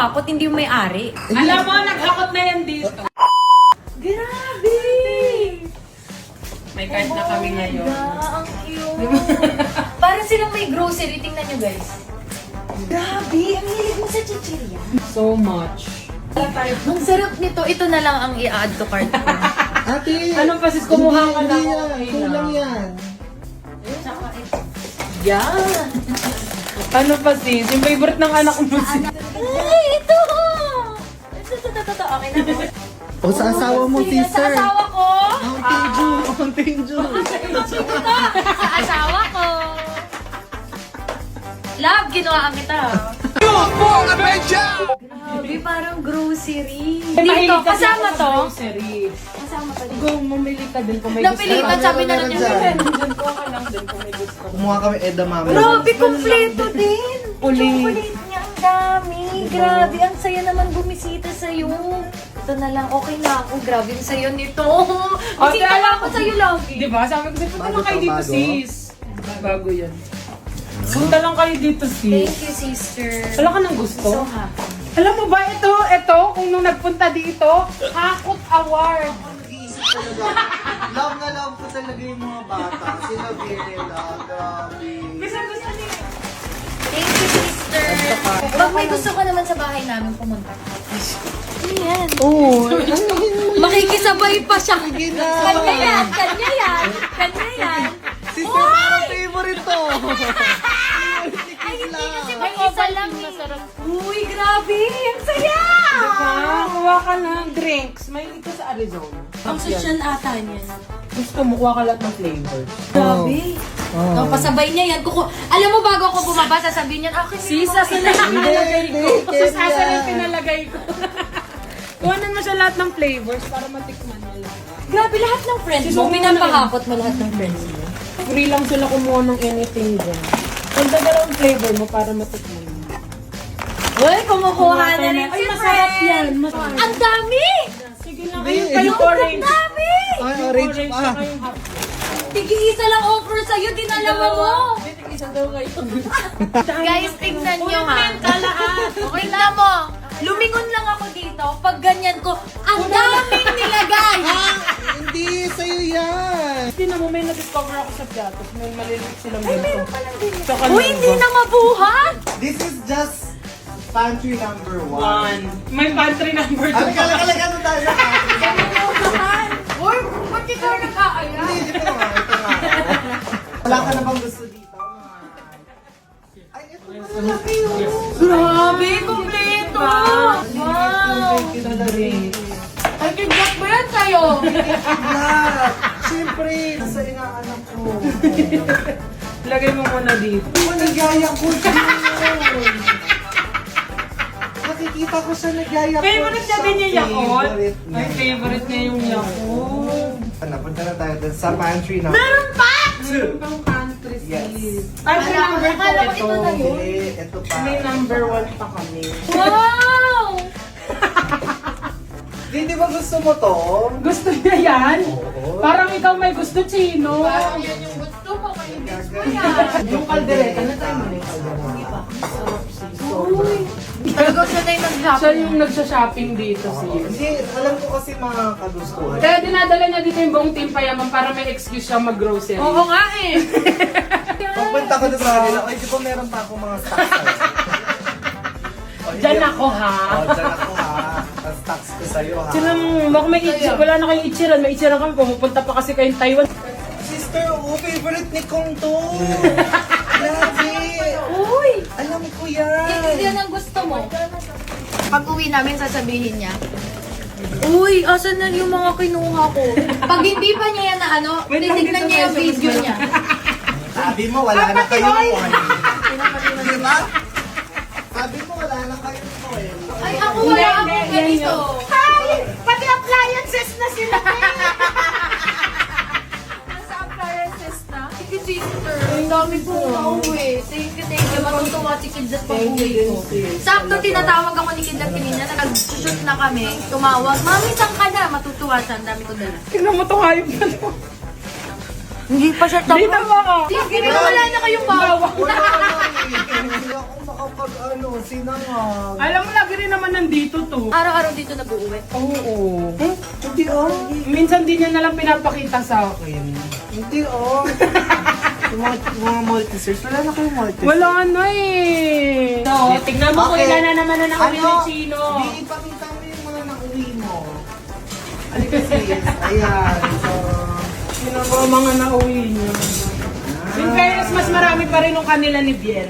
Hakot, hindi yung may-ari. Alam mo, naghakot na yan dito. Grabe! May card na kami ngayon. Ang cute. Parang silang may grocery. Tingnan nyo, guys. Grabe! Ang hilig mo sa chichirya. So much. Ang sarap nito. Ito na lang ang i-add to cart ko. Ate! Anong pasis? Kumuha ka hindi lang. yan. Okay Kulang lang. yan. Tsaka ito. Yan. Ano pa sis? Yung favorite ng anak mo sis. Ay, ito! Ito. Okay na mo. O sa asawa mo, Sa sister. asawa ko. Ang Teju. Ang Teju. Sa asawa ko. Love, ginawaan kita. Grabe, parang grocery. Dito, kasama to. Grocery. Kasama to dito. Go, mamili ka din kung may gusto. Napilitan, sabi na lang niya. Diyan ko ka lang din kung may gusto. Kumuha kami edamame. Grabe, kompleto din. Uli. Chocolate niya, ang dami. Grabe, ang saya naman bumisita sa'yo. Ito na lang, okay na ako. Grabe yung saya nito. Bisita lang ako sa'yo lagi. Diba? Sabi ko, punta Bago lang kayo to, dito bago? sis. Bago yan. Punta lang kayo dito sis. Thank you, sister. Wala ka ng gusto? So happy. Alam mo ba, ito, kung nung nagpunta dito, Hakot Award. Love na love ko talaga yung mga bata. Sila Bella. Grabe. Gusto niya. Thank you, sister. Pag may gusto ka naman sa bahay namin, pumunta. Ayan. Oo. Makikisabay pa siya. na. Kanya yan, kanya yan, kanya yan. Sister, parang favorite to. Ay, hindi kasi may isa lang eh. Uy, grabe! Ang saya! Diba? Kuha ka ng drinks. May ito sa Arizona. Ang social ata niyan. Gusto mo, kuha ka lahat ng flavors. Grabe. Oh. Ang pasabay niya yan. Alam mo, bago ako bumaba, sasabihin niyan, akin Sisa sa Hindi, Sa sasa Kenya. yung pinalagay ko. Kuhanan mo siya lahat ng flavors para matikman mo lang. Grabe, lahat ng friends mo. Pinapahakot mo lahat ng friends mo. Free lang sila kumuha ng anything dyan. Punta dalawang flavor mo para matikman mo. Uy, kumukuha na rin Ay, si masarap friend. yan. Masarap. Ang dami! Sige lang. Hindi. Ayun kayo Ang orange. dami! Ay, orange pa. saka yung half. Tigi-isa lang offer sa'yo, dinalawa mo. Isa daw kayo. Guys, tingnan nyo ha. Ka lahat. Tingnan mo. Lumingon lang ako dito. Pag ganyan ko, ang daming nilagay. Hindi, sa'yo yan. Tingnan mo, may na-discover ako sa platos. May maliliit silang Ay, ganito. meron pa lang din. Tsaka Uy, hindi na mabuhat. This is just pantry number 1. One. May pantry number 2. Ano tayo? Uy, ba't ikaw nag-aaya? Hindi, ito nga, ito nga. Wala ka na bang gusto dito? Ay, ito malaki yun. Grabe, kompleto. Wow. Ay, kidyak ba yan sa'yo? Lahat. Siyempre, nasa inaanak ko. Lagay mo muna dito. Ako nagyaya ko siya. Nakikita ko siya nagyaya ko. Favorite niya din yung Yakult? Favorite niya. Ay, favorite niya yung Yakult. Punta na tayo dun sa pantry na. Meron pa! Meron pang pantry Yes. sis. Pantry number 2 akala ko ito. ito na yun. Hindi, ito pa. May number 1 pa kami. Wow! Hindi ba gusto mo to? Gusto niya yan? Oo. Parang ikaw may gusto, Chino. Parang yan yung gusto mo, kainis mo yan. Yung kaldereta, na tayo mo na yung kaldereta. Uy, talagang siya na yung Siya nag-shopping. yung nagsha-shopping dito sis. Hindi, alam ko kasi mga kagustuhan. Kaya dinadala niya dito yung buong team payaman para may excuse siya mag-grocery. Oo nga eh. Pagpunta ko doon sa kanila, ay, di ba meron pa akong mga stocks sa'yo? O, hindi. Diyan ako ha. O, dyan ako ha. Ang stocks ko sa'yo ha. Sila baka may itchiran. Wala na kayong itchiran. May itchiran kami. Pumupunta pa kasi kayong Taiwan. Sister, favorite ni Kong to. Grabe. Uy! Alam ko yan. Yan ang gusto mo. Pag uwi namin, sasabihin niya, uy, asan na yung mga kinuha ko? Pag hindi pa niya yan na ano, Wait lang, titignan dito niya yung tayo sa video mas niya. Sabi mo, wala na kayong oil. Diba? Sabi mo, wala na kayong oil. Ay, ako wala akong Yan ganito. yun. Hi! Pati appliances na sila. Nasa appliances na? Thank you, sister. Ang dami ko nauwi. Thank you, thank you. Matutuwa si Kids at pag-uwi ko. Sakto tinatawag ako ni Kids at kanina. Nag-shoot na kami. Tumawag. Mami, saan ka na? Matutuwa siya. Ang dami ko dala. Tingnan mo itong hayop na to. Hindi pa siya tapos. Dito mo ako. Sige, wala na kayong bawang. Wala na eh. Hindi ako makapag-ano, sinangag. Alam mo, lagi rin naman nandito to. Araw-araw dito nag-uuwi. Oo. Hindi oh. Minsan din niya nalang pinapakita sa akin. Hindi oh. Yung mga multi-search, wala na kayong multi-search. Wala na eh. So, tignan mo kung Okay. ilan na naman na nakauwi Ano? ng Chino. Di, ipakita mo yung mga nauwi mo. Alika sis. Ayan. So, Sino ba ang mga nauwi niya? In fairness, mas marami pa rin yung kanila ni Biel.